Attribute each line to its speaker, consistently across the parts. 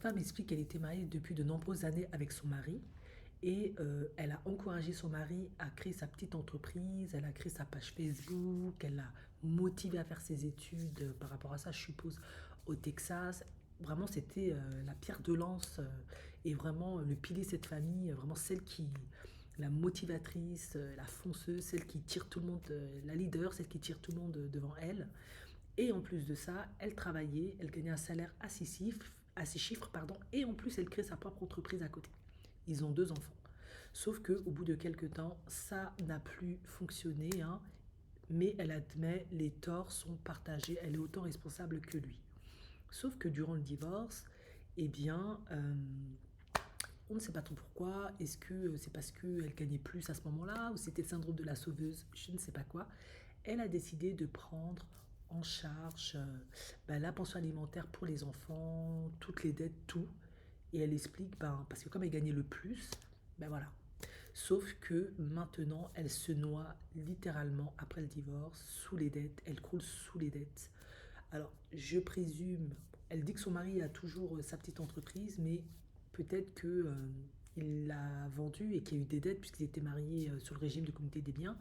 Speaker 1: femme explique qu'elle était mariée depuis de nombreuses années avec son mari et elle a encouragé son mari à créer sa petite entreprise, elle a créé sa page Facebook, elle l'a motivé à faire ses études par rapport à ça, je suppose, au Texas. Vraiment, c'était la pierre de lance et vraiment le pilier de cette famille, vraiment celle qui, la motivatrice, la fonceuse, celle qui tire tout le monde, la leader, celle qui tire tout le monde devant elle. Et en plus de ça, elle travaillait, elle gagnait un salaire à 6 chiffres, pardon, et en plus elle crée sa propre entreprise à côté. Ils ont 2 enfants. Sauf que au bout de quelques temps, ça n'a plus fonctionné, hein, mais elle admet les torts sont partagés, elle est autant responsable que lui. Sauf que durant le divorce, eh bien, on ne sait pas trop pourquoi. Est-ce que c'est parce qu'elle gagnait plus à ce moment-là ou c'était le syndrome de la sauveuse, je ne sais pas quoi. Elle a décidé de prendre en charge la pension alimentaire pour les enfants, toutes les dettes, tout. Et elle explique, parce que comme elle gagnait le plus, ben voilà. Sauf que maintenant, elle se noie littéralement après le divorce sous les dettes. Elle croule sous les dettes. Alors, je présume, elle dit que son mari a toujours sa petite entreprise, mais peut-être que il l'a vendue et qu'il y a eu des dettes puisqu'ils étaient mariés sur le régime de communauté des biens,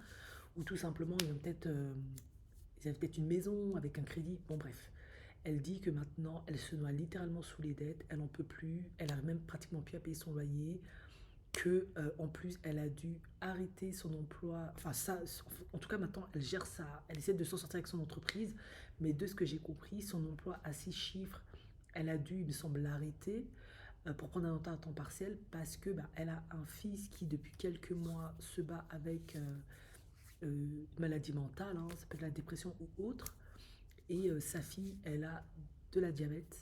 Speaker 1: ou tout simplement ils avaient peut-être une maison avec un crédit. Bon bref, elle dit que maintenant elle se noie littéralement sous les dettes, elle n'en peut plus, elle a même pratiquement plus à payer son loyer, que en plus elle a dû arrêter son emploi, enfin ça, en tout cas maintenant elle gère ça, elle essaie de s'en sortir avec son entreprise, mais de ce que j'ai compris, son emploi à 6 chiffres, elle a dû, il me semble, l'arrêter pour prendre un emploi à temps partiel parce que elle a un fils qui depuis quelques mois se bat avec une maladie mentale, hein, ça peut être la dépression ou autre, et sa fille, elle a de la diabète.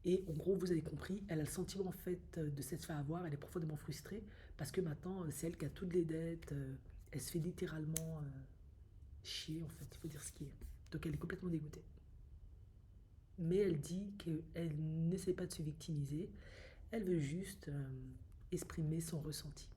Speaker 1: Et en gros, vous avez compris, elle a le sentiment en fait de s'être fait avoir, elle est profondément frustrée parce que maintenant, c'est elle qui a toutes les dettes, elle se fait littéralement chier en fait, il faut dire ce qui est. Donc elle est complètement dégoûtée. Mais elle dit qu'elle n'essaie pas de se victimiser, elle veut juste exprimer son ressenti.